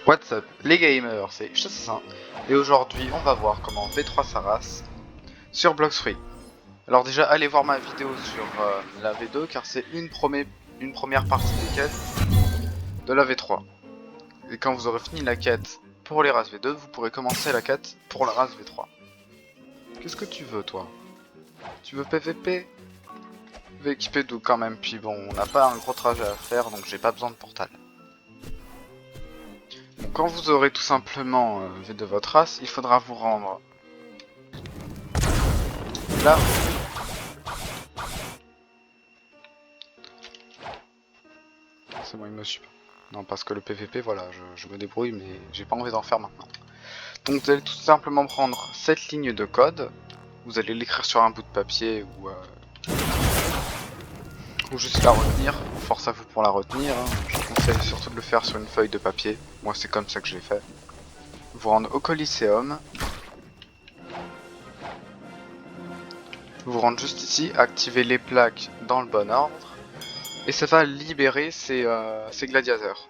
What's up les gamers, c'est Chassin et aujourd'hui on va voir comment V3 sa race sur Bloxfree. Alors déjà allez voir ma vidéo sur la V2 car c'est une première partie des quêtes de la V3. Et quand vous aurez fini la quête pour les races V2, vous pourrez commencer la quête pour la race V3. Qu'est-ce que tu veux toi? Tu veux PVP? Je vais équiper d'où quand même, puis bon on n'a pas un gros trajet à faire donc j'ai pas besoin de portal. Donc, quand vous aurez tout simplement V de votre race, il faudra vous rendre là. C'est bon, il me suit pas. Non, parce que le PVP, voilà, je me débrouille, mais j'ai pas envie d'en faire maintenant. Donc vous allez tout simplement prendre cette ligne de code, vous allez l'écrire sur un bout de papier ou juste la retenir. Force à vous pour la retenir, hein. Je vous conseille surtout de le faire sur une feuille de papier. Moi c'est comme ça que j'ai fait. Vous rendre au Coliseum. Vous rendre juste ici, activer les plaques dans le bon ordre. Et ça va libérer ces gladiateurs.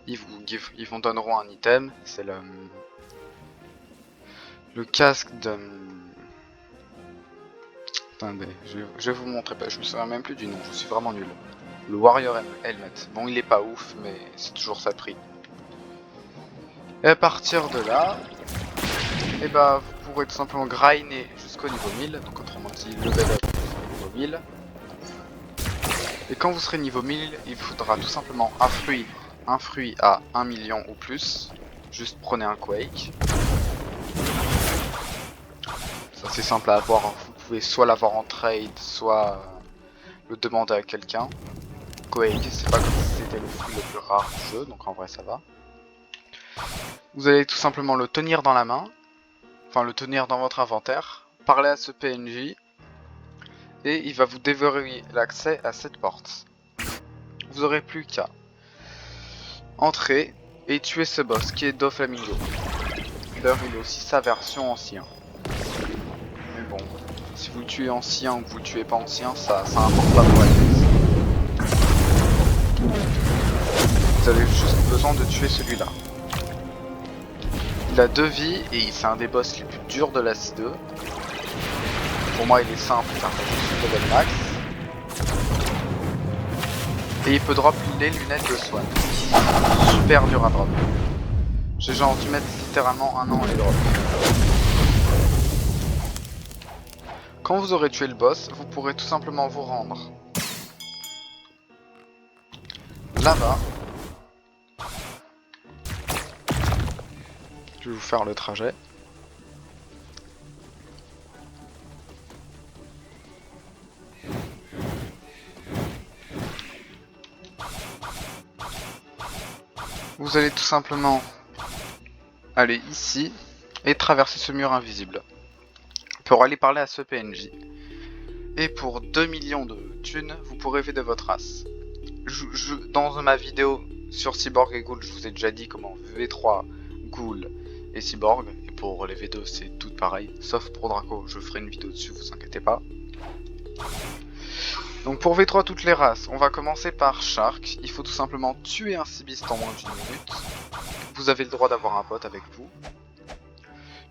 Ils vous donneront un item, c'est le casque de... Attendez, je vais vous montrer, je me souviens même plus du nom, je suis vraiment nul. Le Warrior Helmet. Bon, il est pas ouf, mais c'est toujours ça de prix. Et à partir de là, et bah, vous pourrez tout simplement grinder jusqu'au niveau 1000, donc autrement dit, level up au niveau 1000. Et quand vous serez niveau 1000, il vous faudra tout simplement un fruit à 1 million ou plus. Juste prenez un Quake. C'est assez simple à avoir, vous pouvez soit l'avoir en trade, soit le demander à quelqu'un. Quake, c'est pas comme si c'était le fruit le plus rare du jeu, donc en vrai ça va. Vous allez tout simplement le tenir dans la main, enfin le tenir dans votre inventaire, parler à ce PNJ, et il va vous déverrouiller l'accès à cette porte. Vous aurez plus qu'à entrer et tuer ce boss qui est Doflamingo. D'ailleurs il a aussi sa version ancien. Mais bon, si vous le tuez ancien ou que vous le tuez pas ancien, ça importe pas pour la quête. Vous avez juste besoin de tuer celui-là. Il a 2 vies et c'est un des boss les plus durs de la C2. Pour moi il est simple car t'as juste le level max. Et il peut drop les lunettes de Swan. Super dur à drop. J'ai genre dû mettre littéralement un an à les drop. Quand vous aurez tué le boss, vous pourrez tout simplement vous rendre là-bas. Je vais vous faire le trajet. Vous allez tout simplement aller ici et traverser ce mur invisible pour aller parler à ce PNJ. Et pour 2 millions de thunes, vous pourrez V de votre race. Dans ma vidéo sur Cyborg et Ghoul, je vous ai déjà dit comment V3, Ghoul et Cyborg. Et pour les V2, c'est tout pareil. Sauf pour Draco, je ferai une vidéo dessus, vous inquiétez pas. Donc pour V3 toutes les races, on va commencer par Shark. Il faut tout simplement tuer un Seabeast en moins d'une minute. Vous avez le droit d'avoir un pote avec vous.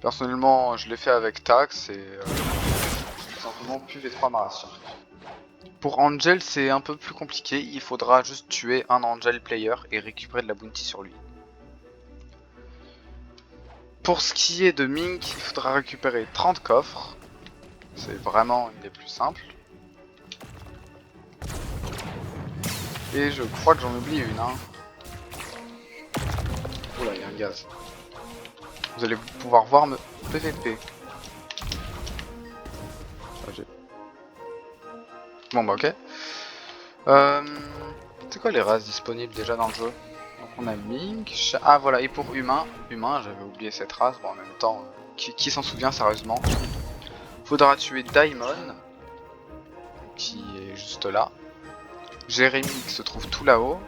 Personnellement, je l'ai fait avec Tax et tout simplement plus V3 ma race Shark. Pour Angel, c'est un peu plus compliqué, il faudra juste tuer un Angel player et récupérer de la bounty sur lui. Pour ce qui est de Mink, il faudra récupérer 30 coffres. C'est vraiment une des plus simples. Et je crois que j'en oublie une. Hein. Oula, il y a un gaz. Vous allez pouvoir voir me PVP. Bon bah ok. C'est quoi les races disponibles déjà dans le jeu? Donc on a Mink, ah voilà, et pour humain, j'avais oublié cette race, bon en même temps, qui s'en souvient sérieusement? Faudra tuer Daimon, qui est juste là. Jérémy qui se trouve tout là-haut.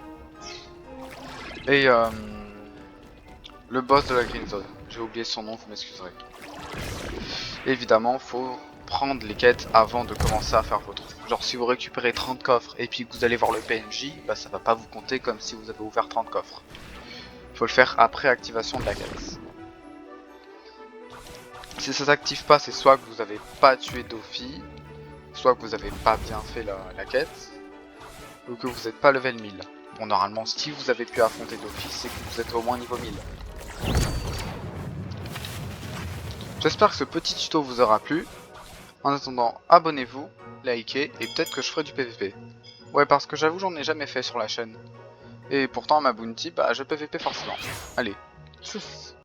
Et le boss de la Green Zone, j'ai oublié son nom, vous m'excuserez. Évidemment, faut prendre les quêtes avant de commencer à faire votre truc. Genre si vous récupérez 30 coffres et puis que vous allez voir le PNJ, bah ça va pas vous compter comme si vous avez ouvert 30 coffres. Faut le faire après activation de la quête. Si ça s'active pas, c'est soit que vous avez pas tué Dofi, soit que vous avez pas bien fait la quête, ou que vous n'êtes pas level 1000. Bon, normalement, si vous avez pu affronter Dofi, c'est que vous êtes au moins niveau 1000. J'espère que ce petit tuto vous aura plu. En attendant, abonnez-vous, likez, et peut-être que je ferai du PVP. Ouais, parce que j'avoue, j'en ai jamais fait sur la chaîne. Et pourtant, ma bounty, bah, je PVP forcément. Allez, tchuss.